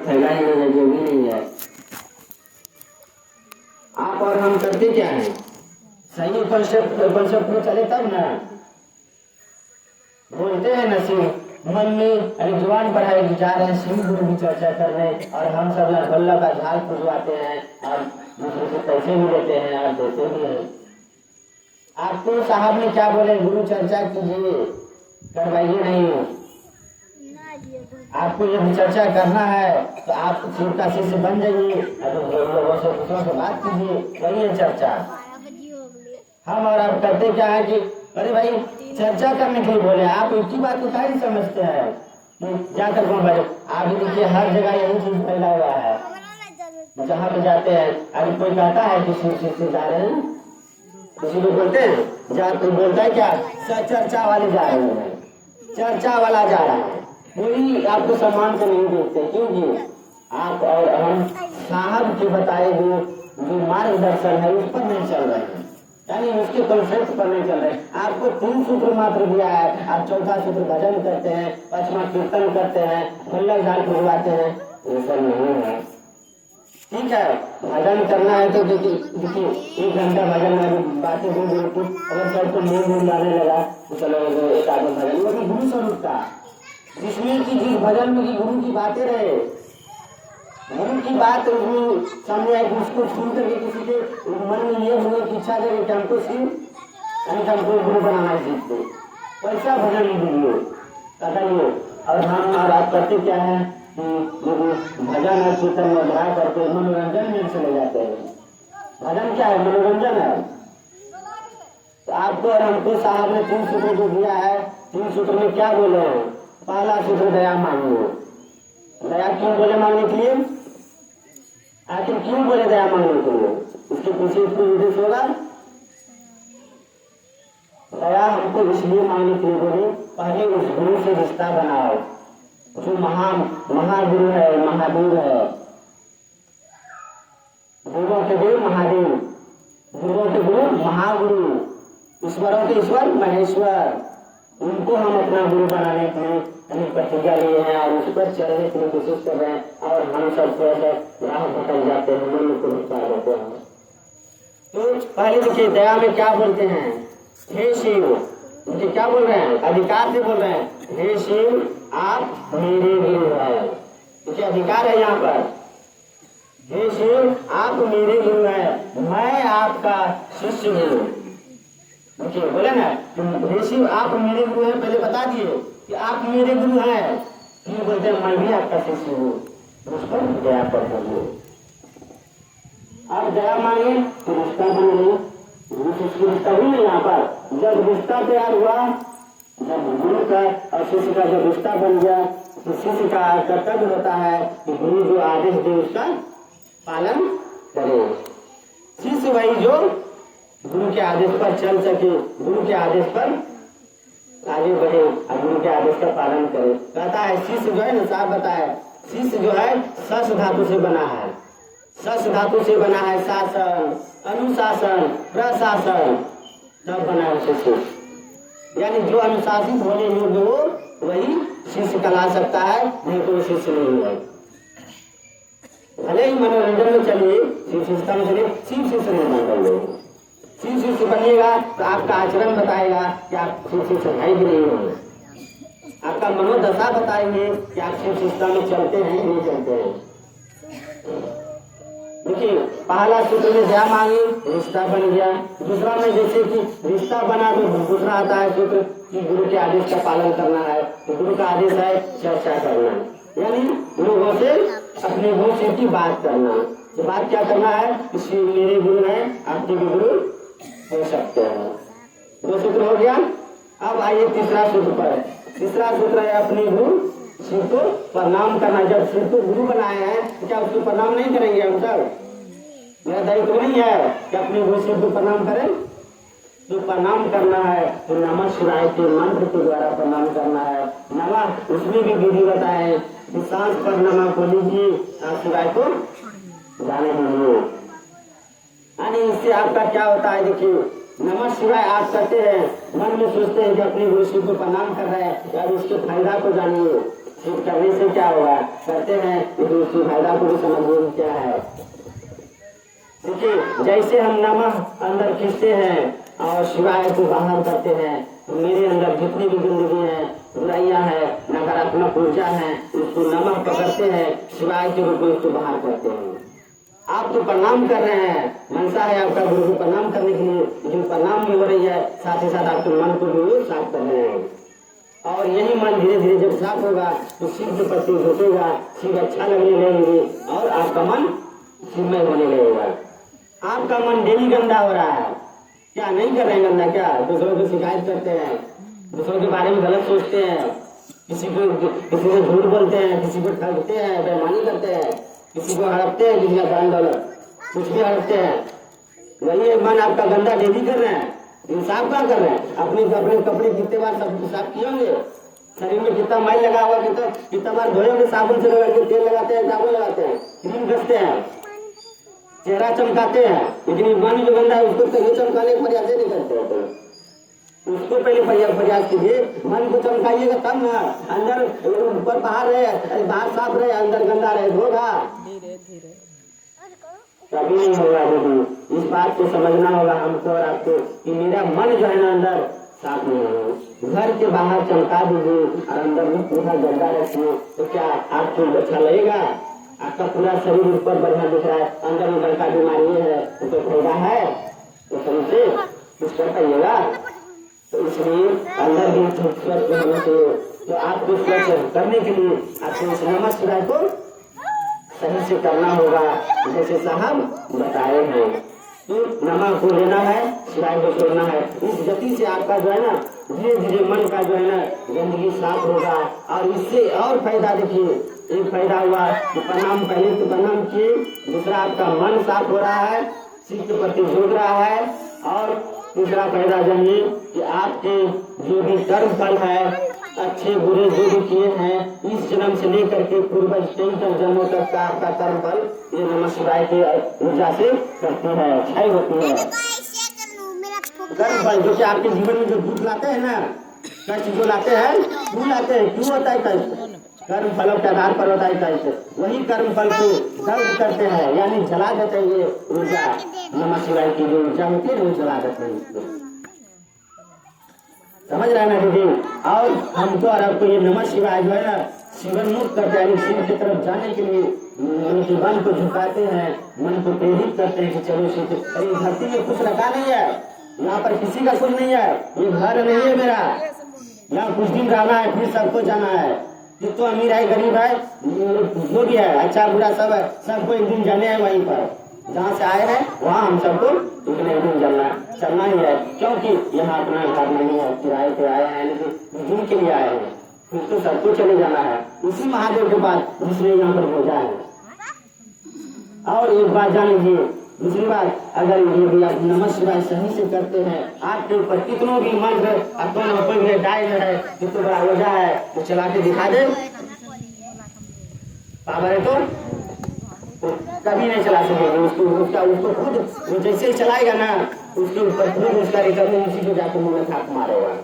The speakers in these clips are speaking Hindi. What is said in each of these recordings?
फैलाएंगे जो भी नहीं है। आप और हम करते क्या है, सही उपनिषद में चले तब ना बोलते हैं। नसीब मन में अरे जुबान पर है जा रहे हैं शिव गुरु की चर्चा कर रहे हैं और हम सब रसगुल्ला का झाल खुजवाते हैं और दूसरे को पैसे भी देते हैं और देते भी हैं। आपको साहब ने क्या बोले, गुरु चर्चा कीजिए, करवाइए नहीं। आपको जब चर्चा करना है तो आप शिव का शिष्य बन जाइए, लोगों से दूसरों से बात कीजिए, वही है चर्चा। हम और आप करते क्या है कि अरे भाई चर्चा करने के लिए बोले, आप एक ही बात को क्या समझते हैं जाकर कौन बात। आप देखिए हर जगह यही चीज फैला हुआ है, जहाँ पे जाते हैं अभी कोई कहता है कि शिव शिष्य जा रहे हैं, किसी लोग बोलते हैं जा, कोई बोलता है क्या चर्चा वाले जा रहे हैं, चर्चा वाला जा रहा है, कोई आपको सम्मान से नहीं देखते क्योंकि आप और हम साहब के बताए हुए जो मार्गदर्शन है उस पर नहीं चल रहे हैं, यानी उसके कॉन्सेप्ट पर नहीं चल रहे। आपको 3 सूत्र मात्र दिया है, आप चौथा सूत्र भजन करते हैं, 5वां कीर्तन करते हैं, 16 झाल खुजवाते हैं, ये सब नहीं है। ठीक है, भजन करना है तो देखिए 1 घंटा भजन में बातें हो गई थी, अगर सबको नींद आने लगा तो चलो एक आधा भजन, वो भी गुरु स्वरूप का, जिसमें कि जिस भजन में की गुरु की बातें रहे, गुरु की बात सामने आई, उसको सुन करके किसी के मन में ये हुए कि इच्छा करे कि हमको शिव यानी हमको गुरु बनाना सीखते, वैसा भजन दीजिए बताइए। और हम और आप करते क्या है कि भजन और कीर्तन में बढ़ा करके मनोरंजन में चले जाते हैं। भजन क्या है, मनोरंजन है। तो आपको और हमको साहब ने 3 सूत्र जो दिया है, 3 सूत्र में क्या बोले हैं, पहला सूत्र दया मांगो। दया क्यों बोले मांगने के लिए, आखिर क्यों बोले दया मांगने के लिए, इसके पीछे इसको उद्देश्य होगा। दया हमको इसलिए मांगने के लिए बोले, पहले उस गुरु से रिश्ता बनाओ जो महागुरु है, महादेव है, गुरुओं के गुरु महादेव, गुरुओं के गुरु महागुरु, ईश्वरों के ईश्वर महेश्वर, उनको हम अपना गुरु बनाने के लिए प्रतिज्ञा लिए हैं और उस पर चलने के लिए कोशिश कर रहे हैं और हम सब थोड़ा सा राह भटक जाते हैं, मन को भटका देते हैं। तो पहले देखिए दया में क्या बोलते हैं, हे शिव, मुझे क्या बोल रहे हैं, अधिकार से बोल रहे हैं, हे शिव आप मेरे गुरु हैं, देखिए अधिकार है यहाँ पर, हे शिव आप मेरे गुरु हैं, मैं आपका शिष्य हूँ। देखिए बोले ना हे शिव आप मेरे गुरु हैं, पहले बता दिए कि आप मेरे गुरु हैं, फिर बोलते हैं मैं भी आपका शिष्य हूँ, उस पर दया कर दीजिए। आप दया मांगे तो रिश्ता बन गई, गुरु शिष्य रिश्ता हुई है। यहाँ पर जब रिश्ता तैयार हुआ, जब गुरु का और शिष्य का जब रिश्ता बन गया तो शिष्य का कर्तव्य होता है कि गुरु जो आदेश दे उसका पालन करे, शिष्य वही जो गुरु के आदेश पर चल सके, गुरु के आदेश पर आगे बढ़े और गुरु के आदेश का पालन करे। कहता है शिष्य जो है ना, साहब बताए शिष्य जो है सस धातु से बना है, सस धातु से बना है, शासन अनुशासन प्रशासन सब बना है शिष्य, यानी जो अनुशासित होने योग्य हो वही शिष्य कहला सकता है, नहीं तो शिष्य नहीं है। भले ही मनोरंजन में चलिए, शिव शिष्यता में चलिए, शिव शिष्य नहीं बन रहे। शिव शिष्य बनिएगा तो आपका आचरण बताएगा कि आप शिव शिष्य है कि नहीं हो, आपका मनोदशा बताएंगे कि आप शिव शिष्यता में चलते हैं नहीं चलते हैं। देखिए पहला सूत्र में दया मांगी, रिश्ता बन गया। दूसरा में जैसे कि रिश्ता बना तो दूसरा आता है सूत्र कि गुरु के आदेश का पालन करना है, तो गुरु का आदेश है चर्चा करना, यानी लोगों से अपने गुरु से की बात करना। तो बात क्या करना है, कि मेरे गुरु हैं, आपके भी गुरु हो सकते हैं। 2 सूत्र हो गया। अब आइए तीसरा सूत्र पर। तीसरा सूत्र है अपने गुरु शिव को प्रणाम करना। जब शिव को गुरु बनाए हैं तो क्या उसको प्रणाम नहीं करेंगे हम सब, मेरा दायित्व नहीं है कि अपने गुरु शिव को प्रणाम करें, तो प्रणाम करना है तो नमः शिवाय के मंत्र के द्वारा प्रणाम करना है। नमः उसमें भी विधि बताए, सांस पर नमः को लीजिए, शिवाय को जाने दीजिए। यानी इससे आपका क्या होता है, देखिए नमः शिवाय आप करते हैं, मन में सोचते हैं कि अपने गुरु शिव को प्रणाम कर रहे हैं, यार इसके फायदा को जानिए, शिव करने से क्या होगा, करते हैं लेकिन उसकी फायदा को भी समझिए क्या है। देखिए जैसे हम नमः अंदर खींचते हैं और शिवाय को बाहर करते हैं, तो मेरे अंदर जितनी भी जिंदगी है, बुराइयां है, नकारात्मक ऊर्जा है, उसको नमः पकड़ते हैं, शिवाय के रूप में उसको बाहर करते हैं। आप तो प्रणाम कर रहे हैं, मनसा है आपका गुरु को प्रणाम करने के लिए, लेकिन प्रणाम भी हो रही है, साथ ही साथ आपके मन को भी साफ कर रहे हैं। और यही मन धीरे धीरे जब साफ होगा तो शिव के प्रति घटेगा, शिव अच्छा लगने लगेंगे और आपका मन शिवमय होने लगेगा। आपका मन डेली गंदा हो रहा है, क्या नहीं कर रहे हैं गंदा, क्या दूसरों की शिकायत करते हैं, दूसरों के बारे में गलत सोचते हैं, किसी को झूठ बोलते हैं, किसी को ठगते हैं, बेईमानी करते हैं, किसी को हड़पते हैं, किसी का धन दौलत कुछ भी हड़पते हैं। वही मन आपका गंदा डेली कर रहे हैं, साफ क्या कर रहे हैं, अपने कपड़े कितने बार सब साफ किए होंगे, शरीर में कितना मैल लगा हुआ, कितना बार धोए होंगे, साबुन से लगा के तेल लगाते हैं, साबुन लगाते हैं, क्रीम घसते हैं, चेहरा चमकाते हैं, लेकिन मन जो गंदा है उसको तो चमकाने का प्रयास नहीं करते हैं। तो उसको पहले प्रयास कीजिए, मन को चमकाइएगा तब ना, अंदर ऊपर बाहर रहे, बाहर साफ रहे, अंदर गंदा रहे, धोगा धीरे धीरे कभी नहीं होगा। दीदी इस बात को समझना होगा हमको और आपको कि मेरा मन जो है ना अंदर साफ नहीं है। घर के बाहर चमका दीजिए और अंदर में पूरा गंदा रखिए, तो क्या आपको अच्छा लगेगा? आपका पूरा शरीर ऊपर बढ़िया दिख रहा है, अंदर में बड़का बीमारी है, तो फायदा है, तो शरीर से कुछ कर पाइएगा। तो इसलिए अंदर भी स्वच्छ होना चाहिए। तो आपको स्वच्छ करने के लिए आपको इस नमः शिवाय को सही से करना होगा, जैसे साहब बताए हैं। तो नमः को लेना है, शिवाय को छोड़ना है। इस गति से आपका जो है ना धीरे धीरे मन का जो है ना गंदगी साफ होगा। और इससे और फायदा देखिए, एक फायदा हुआ कि प्रणाम पहले तो प्रणाम किए, दूसरा आपका मन साफ हो रहा है, शिव के प्रति जुड़ रहा है, और तीसरा फायदा जानिए कि आपके जो भी कर्म फल है, अच्छे बुरे जो भी किए हैं, इस जन्म से लेकर के पूर्वज कई जन्मों तक का आपका कर्म फल ये नमः शिवाय के ऊर्जा से करती है, क्षय होती है। कर्म फल जो कि आपके जीवन में जो दुख लाते हैं ना, कष्ट जो लाते हैं, क्यों लाते हैं, क्यों होता है कष्ट? कर्म फलों के आधार पर होता है कष्ट। वही कर्म फल को दर्द करते हैं, यानी जला देते हैं। ये ऊर्जा नमः शिवाय की जो ऊर्जा होती है वो जला देते हैं। समझ रहे हैं ना दीदी? और हमको और आपको ये नमः शिवाय जो है ना जीवन मुक्त करते हैं, शिव की तरफ जाने के लिए मन के मन को झुकाते हैं, मन को प्रेरित करते हैं कि चलो शिव। अरे धरती में कुछ रखा नहीं है, यहाँ पर किसी का कुछ नहीं है, ये घर नहीं है मेरा, यहाँ कुछ दिन रहना है फिर सबको जाना है। जितना अमीर है गरीब है जो भी है, अच्छा बुरा सब है, सबको एक दिन जाने हैं। वहीं पर जहाँ से आए हैं वहाँ हम सबको एक दिन चलना ही है, क्योंकि यहाँ अपना घर नहीं है, किराए पे आए हैं, लेकिन दिन के लिए आए हैं, फिर तो सबको चले जाना है। उसी महादेव के बाद जिसने यहाँ पर भेजा है। और एक बात जान लीजिए, दूसरी बात, अगर ये भी आप नमः शिवाय सही से करते हैं, आपके ऊपर कितनों भी मंत्र कोई डायल है, कितना बड़ा वजह है, तो चला के दिखा दे, पावर है तो कभी नहीं चला सकेंगे उसको खुद वो जैसे ही चलाएगा ना, उसके ऊपर खुद उसका रिटर्न उसी को जाकर मुंह में थाप मारेगा।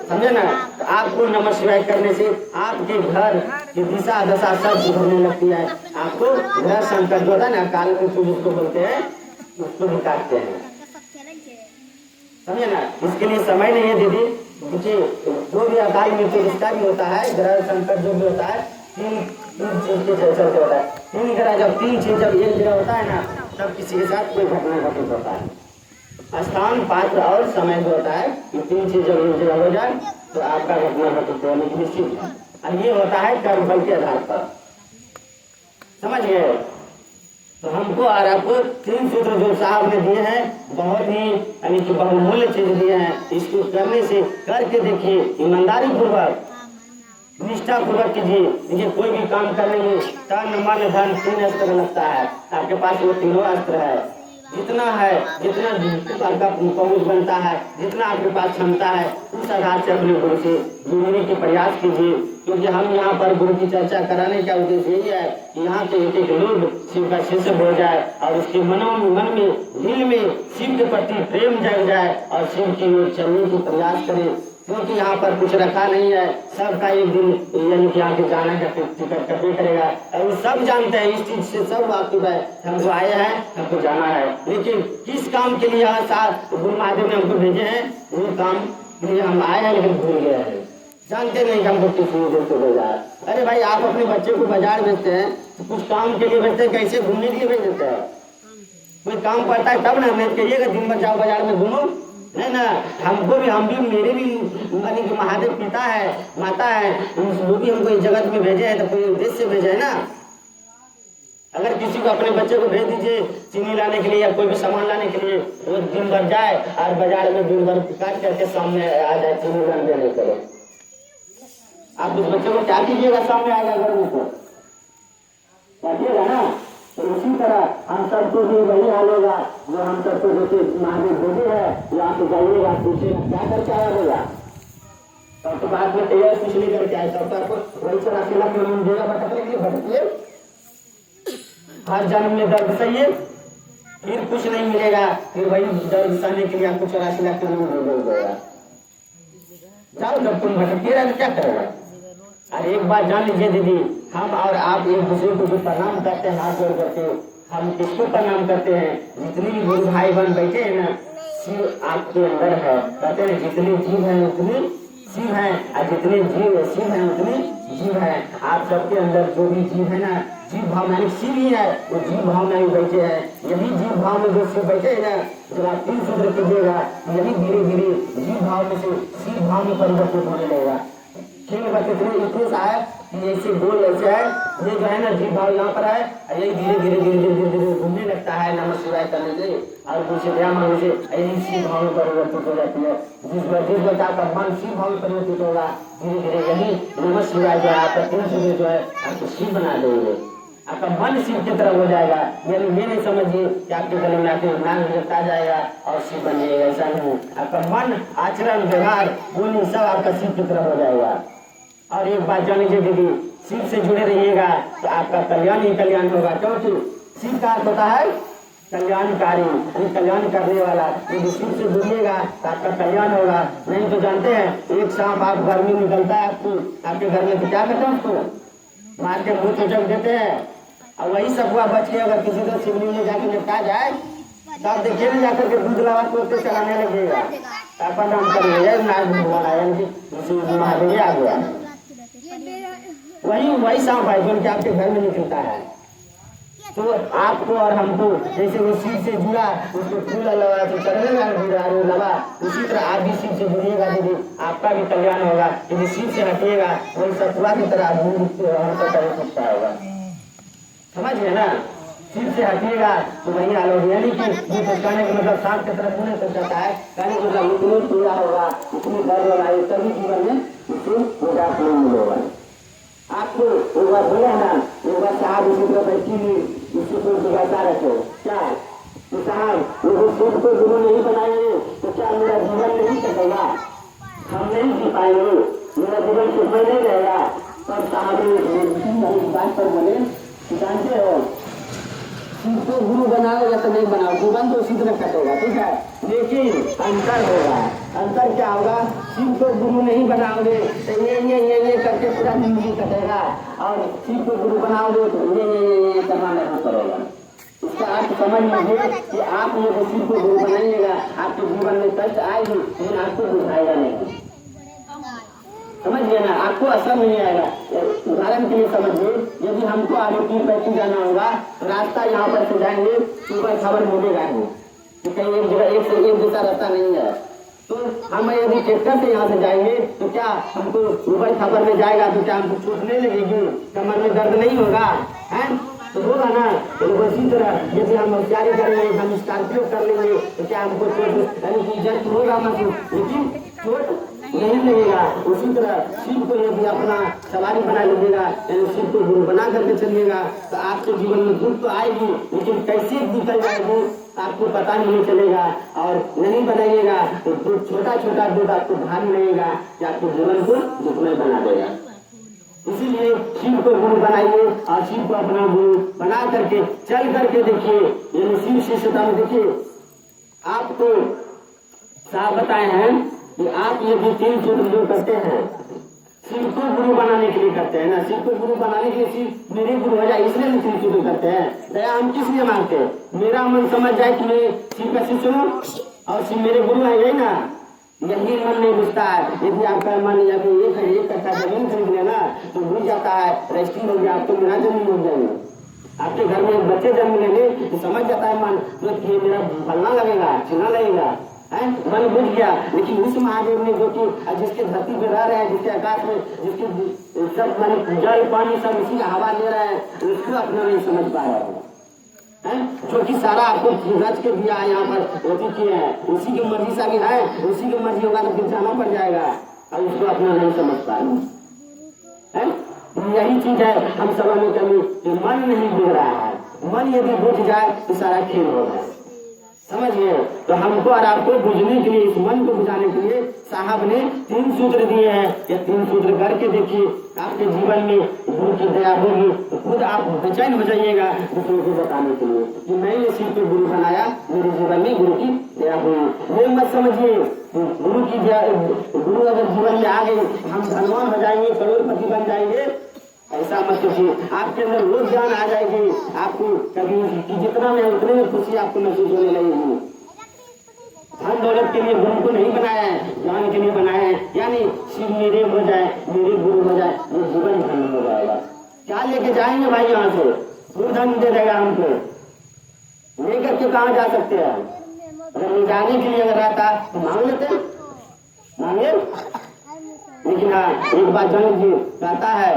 समझे ना? तो आपको नमः शिवाय करने से आपके घर की दिशा दशा सब सुधरने लगती है। आपको ग्रह संकट जो होता है ना, काल उसको बोलते हैं, उसको भी काटते हैं। समझे ना? इसके लिए समय नहीं है दीदी। देखिए जो भी अकाल मृत्यु जिसका भी होता है, ग्रह संकट जो भी होता है, तीन चीज के चलते होता है। तीन ग्रह जब तीन चीज जब एक जगह होता है ना, तब किसी के साथ कोई घटना घटित होता है। स्थान, पात्र और समय जो होता है, ये तीन चीज जब एक जगह हो जाए तो आपका घटना घटित होने की निश्चित है। और ये होता है कर्म फल के आधार पर। समझ गए? तो हमको और आपको तीन सूत्र जो साहब ने दिए हैं, बहुत ही यानी कि बहुमूल्य चीज दिए हैं। इसको करने से करके देखिए, ईमानदारी पूर्वक निष्ठा पूर्वक कीजिए। देखिए कोई भी काम करने में तन मन धन तीन अस्त्र लगता है, आपके पास वो तीनों अस्त्र है। जितना है, जितना आपका पहुंच बनता है, जितना आपके पास क्षमता है, उस आधार से अपने गुरु से जुड़ने के प्रयास कीजिए। क्योंकि हम यहाँ पर गुरु की चर्चा कराने का उद्देश्य यही है कि यहाँ के एक एक लोग शिव का शिष्य हो जाए और उसके मन में दिल में शिव के प्रति प्रेम जग जाए और शिव की ओर चलने की प्रयास करें। क्योंकि यहाँ पर कुछ रखा नहीं है, सबका एक दिन यानी कि यहाँ के जाने का टिकट कटे करेगा। और सब जानते हैं इस चीज से, सब वाकिफ है, हमको आए हैं, हमको जाना है। लेकिन किस काम के लिए यहाँ गुरु महादेव ने हमको भेजे हैं, वो काम के लिए हम आए हैं, लेकिन भूल गए हैं, जानते नहीं कि हमको किस लिए देते बाजार। अरे भाई, आप अपने बच्चे को बाजार भेजते हैं तो कुछ काम के लिए भेजते हैं, कैसे घूमने के लिए भेज देते हैं? कोई काम पड़ता है तब ना मैं कहिएगा दिन भर जाओ बाजार में घूमो, नहीं ना। हमको भी, हम भी, मेरे भी मानी कि महादेव पिता है, माता है, वो भी हमको इस जगत में भेजे हैं तो कोई उद्देश्य से भेजे है ना। अगर किसी को अपने बच्चे को भेज दीजिए चीनी लाने के लिए या कोई भी सामान लाने के लिए, वो दिन भर जाए और बाजार में दिन भर काट करके सामने आ जाए चीनी लाने देने के लिए, आप उस बच्चे को क्या कीजिएगा? सामने आएगा घर में तो काटिएगा ना। तो उसी तरह हम सबको भी वही हाल होगा जो हम सबको जैसे महादेव भेजे है, यहाँ पे जाइएगा, पूछेगा क्या करके आया होगा, तब तो बात में तैयार कुछ नहीं करके आए, तब तो आपको वही तरह अकेला क्यों नहीं देगा, भटकने के लिए भटकिए, हर जन्म में दर्द सही है, फिर कुछ नहीं मिलेगा, फिर वही दर्द सहने के लिए आपको 84 लाख क्यों देगा। जाओ, जब तुम भटकते रहे तो क्या करेगा? और एक बात जान लीजिए दीदी, हम और आप एक दूसरे को जो प्रणाम करते हैं हाथ जोड़ करके, हम किसको प्रणाम करते हैं? जितने भी गुरु भाई बहन बैठे हैं ना, शिव आपके अंदर है, कहते हैं जितने जीव हैं उतने शिव है, और जितने जीव शिव है उतने जीव है। आप सबके अंदर जो भी जीव है ना, जीव भाव में शिव ही है, वो जीव भाव में ही बैठे हैं। यही जीव भाव में जो शिव बैठे है ना, जब आप 3 सूत्र कीजिएगा, यही धीरे धीरे जीव भाव में से शिव भाव में परिवर्तित होने लगेगा। ठीक है, बस इतने सा है कि ऐसे गोल ऐसे है, ये जो है ना जीव भाव यहाँ पर है, यही धीरे धीरे धीरे धीरे धीरे धीरे घूमने लगता है नमः शिवाय करने से, और दूसरे ध्यान में से यही शिव भाव में परिवर्तित हो जाती है। जिस बच्चा का मन शिव भाव में परिवर्तित होगा, धीरे धीरे यही नमः शिवाय जो है आपका 3 सूत्र जो है आपको शिव बना देंगे, आपका मन शिव की तरफ हो जाएगा। यानी ये नहीं समझिए कि आपके गले में आके नाम गिरता जाएगा और शिव बन जाएगा, ऐसा नहीं। आपका मन, आचरण, व्यवहार, बोली सब आपका शिव की तरफ हो जाएगा। और एक बात जान लीजिए दीदी, शिव से जुड़े रहिएगा तो आपका कल्याण ही कल्याण होगा, क्योंकि शिव का अर्थ होता है कल्याणकारी, कल्याण करने वाला। यदि शिव से जुड़िएगा तो आपका कल्याण होगा। नहीं तो जानते हैं, एक सांप आप घर में निकलता है आपके घर में, तो क्या करते हैं उसको मार के मुँह चुचक देते हैं, और वही सब हुआ बच के अगर किसी को शिवलिंग में जाके निपटा जाए तो आप देखिए ना, जाकर के दूध लगा तो चलाने लगेगा, आपका नाम करिए महादेव आ गया। वही सांप है जो आपके घर में निकलता है। तो आपको और हमको जैसे वो शिव से जुड़ा, उसको फूल लगा तो चढ़ने लगा, उसी तरह आप भी शिव से जुड़िएगा दीदी, आपका भी कल्याण होगा। यदि शिव से हटिएगा वही सतुआ की तरह सकता होगा, समझ गए ना। शिव से हटिएगा तो वही हाल होगी। यानी कि कहने का मतलब सांप की तरफ नहीं कर सकता है, कहने का मतलब उतनी पीड़ा होगा, उतनी दर्द होगा, सभी जीवन में उससे निजात नहीं मिलेगा। आपको एक बार बोला ना, एक बार साहब उसी तरह बैठी हुई उसी को जिगाता रखे, क्या तो साहब वो शिव को गुरु नहीं बनाएंगे तो क्या मेरा जीवन नहीं कटेगा, हम नहीं जी पाएंगे, मेरा जीवन सुखमय नहीं रहेगा। तब साहब बात पर बोले, जानते हो शिव को गुरु बनाओ या तो नहीं बनाओ, जीवन तो उसी तरह कटेगा, ठीक है। लेकिन अंतर होगा, अंतर क्या होगा? शिव को गुरु नहीं बनाओगे तो ये करके पूरा जिंदगी कटेगा, और शिव को गुरु बनाओगे तो ये करना नहीं पड़ेगा। इसका अर्थ समझ लीजिए कि आप ये शिव को गुरु बनाइएगा, आपके जीवन में कष्ट आएगी लेकिन आपको बुझाएगा नहीं, समझिए ना, आपको असर नहीं आएगा। उदाहरण के लिए समझिए, यदि हमको आगे 3 पैसे जाना होगा तो रास्ता यहाँ पर से जाएंगे, ऊपर खबर मिलेगा नहीं कि कहीं एक जगह एक दूसरा रास्ता नहीं है। तो हम यदि ट्रैक्टर से यहाँ से जाएंगे तो क्या हमको ऊपर खबर में जाएगा तो क्या हमको चोट नहीं लगेगी, कमर में दर्द नहीं होगा, है तो होगा ना। तो उसी तरह यदि हम होशियारी करेंगे, हम स्कॉर्पियो कर लेंगे तो क्या हमको चोट यानी जर्द होगा महसूस, लेकिन चोट नहीं लगेगा। उसी तरह शिव को यदि अपना सवारी बना लीजिएगा, यानी शिव को गुरु बना करके चलिएगा तो आपके जीवन में दुख तो आएगी, लेकिन कैसे निकल जाएगी आपको पता नहीं चलेगा। और नहीं बनाइएगा तो दुख, छोटा छोटा दुख आपको भारी लगेगा कि आपके जीवन को दुखमय बना देगा। इसीलिए शिव को गुरु बनाइए और शिव को अपना गुरु बना करके चल करके देखिए, यानी शिव शिष्यता में देखिए। आपको साहब बताए हैं कि आप यदि 3 सूत्र जो करते हैं शिव को गुरु बनाने के लिए करते हैं ना, शिव को गुरु बनाने के लिए शिव मेरे गुरु हो जाए इसलिए हम 3 सूत्र करते हैं। दया हम किस लिए मांगते हैं? मेरा मन समझ जाए कि मैं शिव का शिष्य हूँ और शिव मेरे गुरु है, यही ना, यही मन नहीं बुझता है। यदि आपका मन या फिर एक कट्ठा जमीन खरीद लेना तो बुझ जाता है, रजिस्ट्री हो गया, आपको मेरा जमीन हो जाएगी। आपके घर में बच्चे जन्म लेंगे तो समझ जाता है मन तो ये मेरा फलना लगेगा, चुना लगेगा, है मन बुझ गया। लेकिन उस महादेव ने जो कि जिसके धरती पे रह रहे हैं, जिसके आकाश में जिसके सब माने जल पानी सब इसी हवा ले रहा है, उसको अपना नहीं समझ पा रहा है, जो कि सारा आपको रच के दिया है, यहाँ पर उसी किए हैं, उसी की मर्जी से भी है, उसी की मर्जी होगा तो फिर जाना पड़ जाएगा और उसको अपना नहीं समझ पा रहे हैं। यही चीज है हम सब में कमी, मन नहीं बुझ रहा है। मन यदि बुझ जाए तो सारा खेल हो जाए, समझिए। तो हमको और आपको बुझने के लिए, इस मन को बुझाने के लिए साहब ने 3 सूत्र दिए हैं। ये 3 सूत्र करके देखिए, आपके जीवन में गुरु की दया होगी तो खुद आप बेचैन हो जाइएगा दूसरों को बताने के लिए कि मैंने शिव को गुरु बनाया, मेरे जीवन में गुरु की दया हुई। ये मत समझिए गुरु की दया, गुरु अगर जीवन में आ गए हम धनवान हो जाएंगे, करोड़पति बन जाएंगे, ऐसा मत सोचिए। आपके अंदर रोज ज्ञान आ जाएगी, आपको कभी कि जितना में उतने में खुशी आपको महसूस होने लगेगी। धन दौलत के लिए गुरु को नहीं बनाया है, ज्ञान के लिए बनाया है। यानी शिव मेरे हो जाए, मेरे गुरु हो जाए, वो जीवन धन हो जाएगा। क्या लेके जाएंगे भाई यहाँ से? गुरु धन दे देगा हमको, लेकर के कहाँ जा सकते हैं? अगर ले जाने के लिए अगर रहता तो मांग लेते, मांगे। लेकिन हाँ एक बात जनक जी कहता है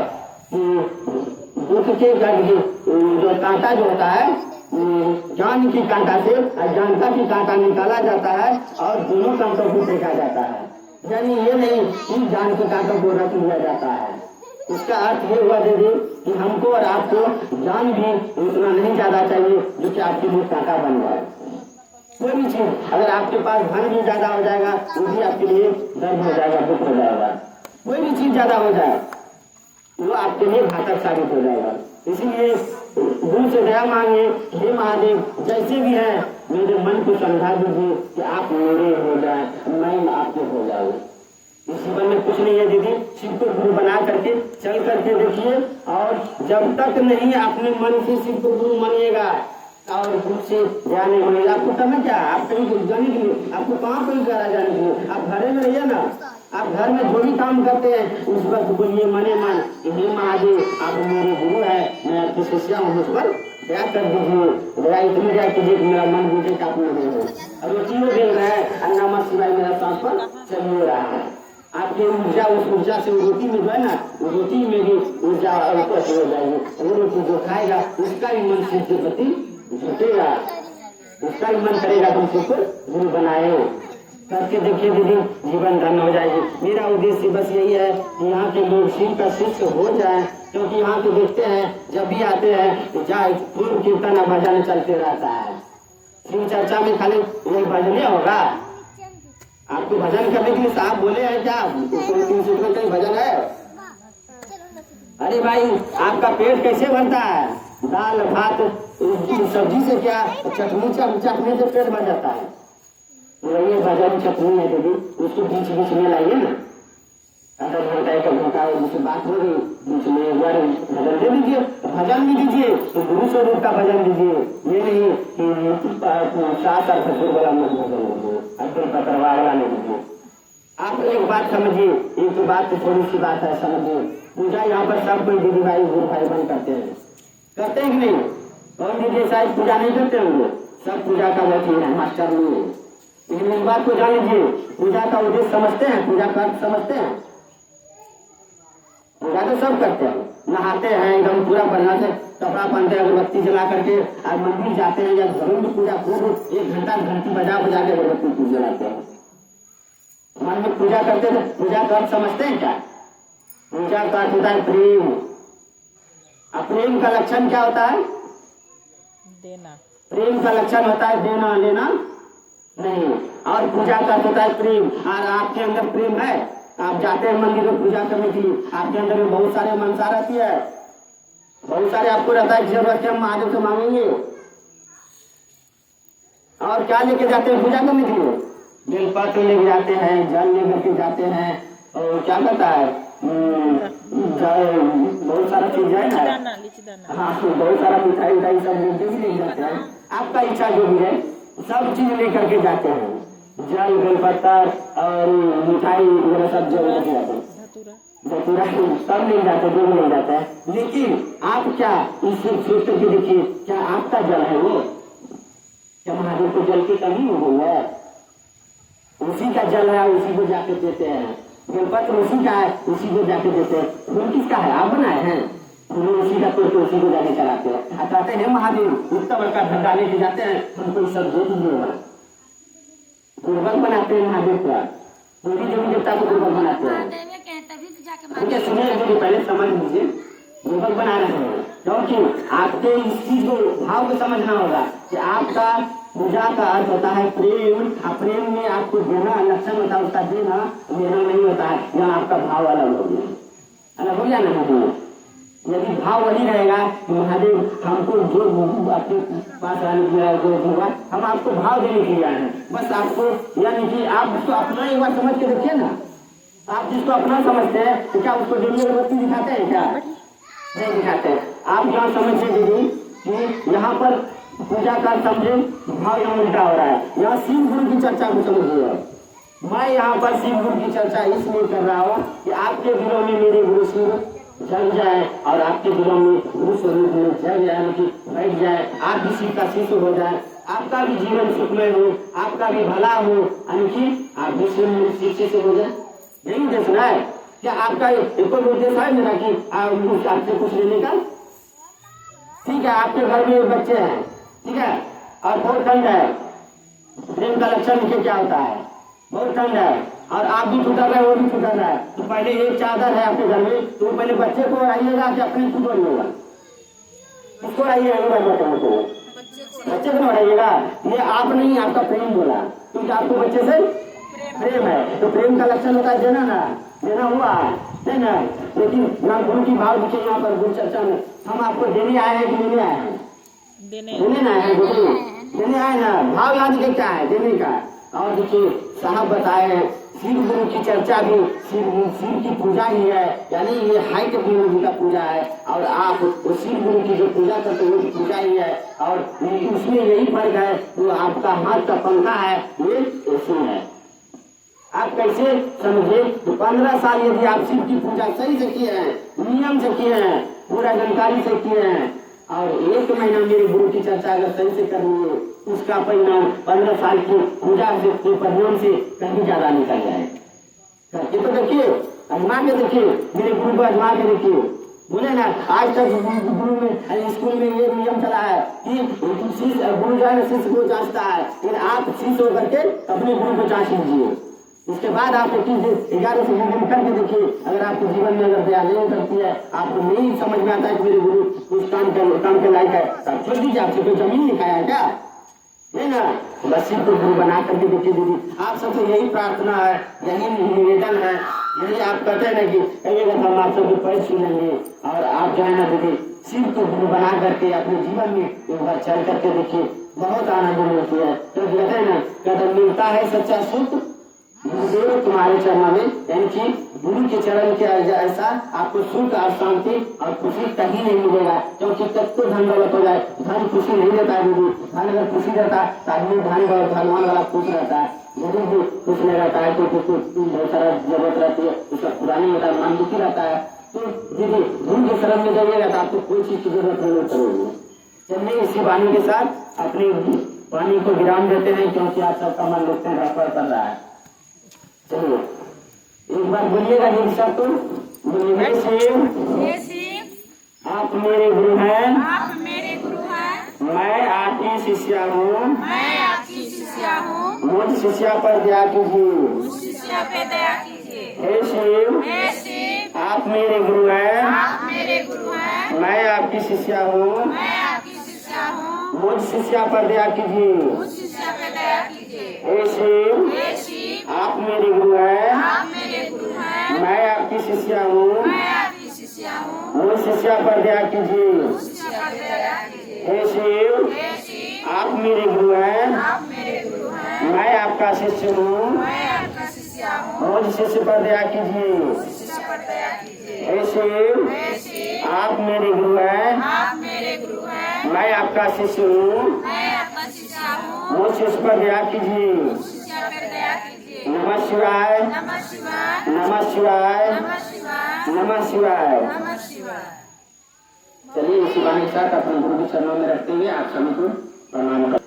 दुख के जो कांटा जो होता है ज्ञान की कांटा से अज्ञानता की कांटा निकाला जाता है और दोनों कांटों को फेंका जाता है। यानी ये नहीं कि ज्ञान के कांटों को रख लिया जाता है। इसका अर्थ ये हुआ दीदी कि हमको और आपको ज्ञान भी उतना नहीं ज्यादा चाहिए जो कि आपके लिए कांटा बन जाए। कोई भी चीज अगर आपके पास धन भी ज्यादा हो जाएगा वो भी आपके लिए दर्द हो जाएगा, दुख हो जाएगा। कोई भी चीज ज्यादा हो जाए वो आपके लिए घातक साबित हो जाएगा। इसीलिए गुरु से दया मांगे, हे महादेव जैसे भी है मेरे मन को समझा दीजिए कि आप मेरे हो जाए, मैं आपके हो जाऊँ। इस जीवन में कुछ नहीं है दीदी, शिव को गुरु बना करके चल करके देखिए। और जब तक नहीं अपने मन से शिव को गुरु मानिएगा और गुरु से ज्ञान नहीं मिलेगा, आपको करना क्या? आप कहीं जाने के लिए आपको कहाँ कहीं करा जाने के लिए? आप घरे में रहिए ना, आप घर में जो भी काम करते हैं उस वक्त बोलिए मने मन हे महादेव आप मेरे गुरु है, मैं आपकी शिष्या हूँ, मुझ पर दया कर दीजिए। दया इतनी दया कीजिए कि मेरा मन बुझे कि आप मेरे हो। और वो तीनों दिन रहे और नमः शिवाय मेरा सांस पर चल रहा है। आपकी ऊर्जा उस ऊर्जा से रोटी में जो है ना, रोटी में भी ऊर्जा उपलब्ध हो जाएगी। वो रोटी जो खाएगा उसका भी मन शिव के प्रति झुकेगा, उसका भी मन करेगा कि उसको गुरु बनाए। करके देखिए दीदी जीवन धन हो जाएगी। मेरा उद्देश्य बस यही है कि यहाँ के लोग शिव का शिष्य हो जाए, क्योंकि यहाँ के देखते हैं जब भी आते हैं तो जाए पूर्व कीर्तन और भजन चलते रहता है। शिव चर्चा में खाली यही भजन होगा। आपको भजन करने के लिए साहब बोले हैं क्या? कहीं भजन है? अरे भाई आपका पेट कैसे भरता है? दाल भात सब्जी से क्या चटनी से पेट भर जाता है। वही भजन चटनी है दीदी, उसको बीच बीच में लाइए ना, आधा घंटा एक घंटा उससे बात हो गई, बीच में एक बार भजन दे दीजिए, भजन भी दीजिए तो गुरु स्वरूप का भजन दीजिए। ये नहीं कि 7 और ससुर वाला मत भजन दीजिए, अब्दुल पकड़वा वाला नहीं दीजिए। आप एक बात समझिए, एक बात तो थोड़ी सी बात है समझिए। पूजा यहाँ पर सब कोई दीदी भाई गुरु भाई बन करते हैं कि नहीं? कौन दीदी शायद पूजा नहीं करते होंगे? सब पूजा का वही है, मास्टर नहीं है। लेकिन इस बात को जान लीजिए, पूजा का उद्देश्य समझते हैं, पूजा का अर्थ समझते हैं। पूजा तो सब करते हैं, नहाते हैं एकदम पूरा बढ़िया से कपड़ा पहनते हैं, अगरबत्ती जला करके आज मंदिर जाते हैं या घरों में पूजा खूब 1 घंटा घंटी बजा बजा के अगरबत्ती जलाते हैं। मन में पूजा करते थे, पूजा का अर्थ समझते हैं क्या? पूजा का अर्थ होता है प्रेम। अब प्रेम का लक्षण क्या होता है? देना। प्रेम का लक्षण होता है देना लेना नहीं। और पूजा का होता है प्रेम। और आपके अंदर प्रेम है, आप जाते हैं मंदिर में पूजा करने के लिए, आपके अंदर में बहुत सारे मनसा रहती है, बहुत सारे आपको रहता है जरूरत हम महादेव से मांगेंगे। और क्या लेके जाते हैं पूजा करने के लिए? बेलपत्र लेके जाते हैं, जल लेकर के जाते हैं, और क्या कहता है बहुत सारा चीज है ना, हाँ बहुत सारा मिठाई उठाई सब जो भी लेके जाते हैं, आपका इच्छा जो भी है सब चीज लेकर के जाते हैं, जल बेलपत्र और मिठाई वगैरह सब जो लेके जाते हैं, धतूरा सब ले जाते हैं, जो भी ले जाता है। लेकिन आप क्या इसे सोच करके देखिए, क्या आपका जल है वो? क्या महादेव को जल की कमी हो गई है? उसी का जल है, उसी को जाके देते हैं। बेलपत्र उसी का है, उसी को जाके देते हैं। फूल किसका है? आप बनाए हैं। फूल उसी का तोड़ के उसी को जाके चलाते हैं। कहते हैं महादेव इतना बड़का भंडार लेके जाते हैं, हमको सब दे दीजिएगा। गुर्बक बनाते हैं महादेव का, पूरी देवी देवता को गुर्बक बनाते हैं। मुझे सुनिए दीदी, पहले समझ लीजिए, गुर्बक बना रहे हैं क्योंकि आपके इस चीज को भाव को समझना होगा कि आपका पूजा का अर्थ होता है प्रेम। प्रेम में आपको देना लक्षण होता है, उसका देना नहीं होता है। यहाँ आपका भाव अलग हो गया, अलग हो गया ना महादेव। यदि भाव वही रहेगा महादेव हमको जो आपके पास आने जो होगा, हम आपको भाव देने के लिए आए हैं। बस आपको यानी कि आप उसको अपना एक बार समझ के देखिए ना। आप जिसको अपना समझते हैं तो क्या उसको डेली अगरबत्ती दिखाते हैं? क्या नहीं दिखाते। आप यहाँ समझिए दीदी कि यहाँ पर पूजा का समझे भाव यहाँ उल्टा हो रहा है। यहाँ शिव गुरु की चर्चा को समझिए। मैं यहाँ पर शिव गुरु की चर्चा इसलिए कर रहा हूँ कि आपके दिलों में मेरे गुरु शिव जग जाए और आपके दिलों में गुरु स्वरूप में जग जाए, बैठ जाए, आप भी शिव का शिष्य हो जाए, आपका भी जीवन सुखमय हो, आपका भी भला हो, यानी आप भी शिष्य से हो जाए। यही देखना है। क्या आपका एक उद्देश्य है मेरा कि आपसे कुछ लेने का? ठीक है, आपके घर में बच्चे हैं, ठीक है, और बहुत ठंड है। प्रेम का लक्षण देखिए क्या होता है, बहुत ठंड है और आप भी छुटा रहे, वो भी छुटा रहा है। तो पहले एक चादर है आपके घर में, तो पहले बच्चे को आइएगा कि अपने खुद बढ़िएगा? किसको आइएगा? बच्चे को बढ़ाइएगा। ये आप नहीं, आपका प्रेम बोला, क्योंकि आपको बच्चे से प्रेम है। तो प्रेम का लक्षण होता है देना ना, देना हुआ देना। लेकिन यहाँ गुरु की भाव दिखे, यहाँ पर गुरु चर्चा में हम आपको देने आए हैं कि लेने आए हैं? देने ना है गुरु, देने आए ना। भाव यहाँ दिखे क्या है? देने का। और देखिए साहब बताए हैं शिव गुरु की चर्चा भी शिव की पूजा ही है, यानी ये हाई टेक्नोलॉजी का पूजा है। और आप शिव गुरु की जो पूजा करते हैं वो पूजा ही है। और उसमें यही फर्क है, वो आपका हाथ का पंखा है, ये ऐसे है। आप कैसे समझे? तो 15 साल यदि आप शिव की पूजा सही से किए हैं, नियम से किए हैं, पूरा जानकारी से किए हैं, और 1 महीना मेरे गुरु की चर्चा अगर सही से करनी है, उसका परिणाम 15 साल की पूजा से परिणाम से कहीं ज्यादा निकल जाए। करके तो देखिए, आजमा के देखिए, मेरे गुरु को आजमा के देखिए। बोले ना आज तक गुरु में स्कूल में ये नियम चला है कि गुरु जो है शिष्य को जांचता है, लेकिन आप शिष्य होकर के अपने गुरु को जांच लीजिए। इसके बाद आप 11 से करके देखिए, अगर आपके जीवन में अगर दया नहीं करती है, आपको नहीं समझ में आता है कि मेरे गुरु उस काम के लायक है, तब छोड़ दीजिए। आपसे कोई जमीन नहीं खाया है क्या? नहीं ना। बस शिव को गुरु बना करके देखिए दीदी। आप सबसे यही प्रार्थना है, यही निवेदन है, यही आप कहते हैं ना कि कहिएगा तो हम आप सबके पैर छू लेंगे। और आप जो है ना दीदी शिव को गुरु बना करके अपने जीवन में एक बार चल करके देखिए, बहुत आनंद मिलती है। तो कहते हैं ना, कहते मिलता है सच्चा सुख गुरुदेव तुम्हारे चरणों में, यानी कि गुरु के चरण के ऐसा आपको सुख और शांति और खुशी कहीं नहीं मिलेगा। क्योंकि तब तो धन दौलत हो जाए, धन खुशी नहीं देता है दीदी। धन अगर खुशी रहता तो आदमी धन भगवान वाला खुश रहता है। गरीब भी खुश नहीं रहता है, तो बहुत सारा जरूरत रहती है, उसका पूरा नहीं होता है, मन दुखी रहता है। तो दीदी गुरु के शरण में जाइएगा तो आपको कोई चीज की जरूरत नहीं पड़ेगी। चलिए इसी वाणी के साथ अपनी वाणी को विराम देते हैं, क्योंकि आप सबका मन लगते हैं कर रहा है। चलिए एक बार बोलिएगा दीदी सब तो बोलिए, आप मेरे गुरु हैं, आप मेरे गुरु हैं, मैं आपकी शिष्या हूँ, मैं आपकी शिष्या हूँ, मुझ शिष्या पर दया कीजिए, उस शिष्या पे दया कीजिए। हे शिव, हे शिव, आप मेरे गुरु हैं, आप मेरे गुरु हैं, मैं आपकी शिष्या हूँ, मैं आपकी शिष्या हूँ, मुझ शिष्या पर दया कीजिए, उस शिष्या पे दया कीजिए। हे शिव, हे शिव, आप मेरे गुरु हैं, आप मेरे गुरु हैं, मैं आपकी शिष्या हूँ, मैं आपकी शिष्या हूँ, मुझ शिष्या पर दया कीजिए, उस शिष्या पे दया कीजिए। हे शिव, हे शिव, आप मेरे गुरु हैं, आप मेरे गुरु हैं, मैं आपकी आपका शिष्य हूँ, मैं आपका शिष्या हूँ, मुझ शिष्य पर दया कीजिए। शिष्य पर दया कीजिए। हे शिव, हे शिव, आप मेरे गुरु हैं, आप मेरे गुरु हैं, मैं आपका शिष्य हूँ, मैं आपका शिष्या हूँ, मुझ शिष्य पर दया कीजिए। शिष्य पर दया कीजिए। नमः शिवाय, नमः शिवाय, नमः शिवाय, नमः शिवाय, नमः शिवाय। नमः शिवाय। चलिए इसी बात के साथ अपने गुरु के चरणों में रखते हुए आप सभी को प्रणाम करें।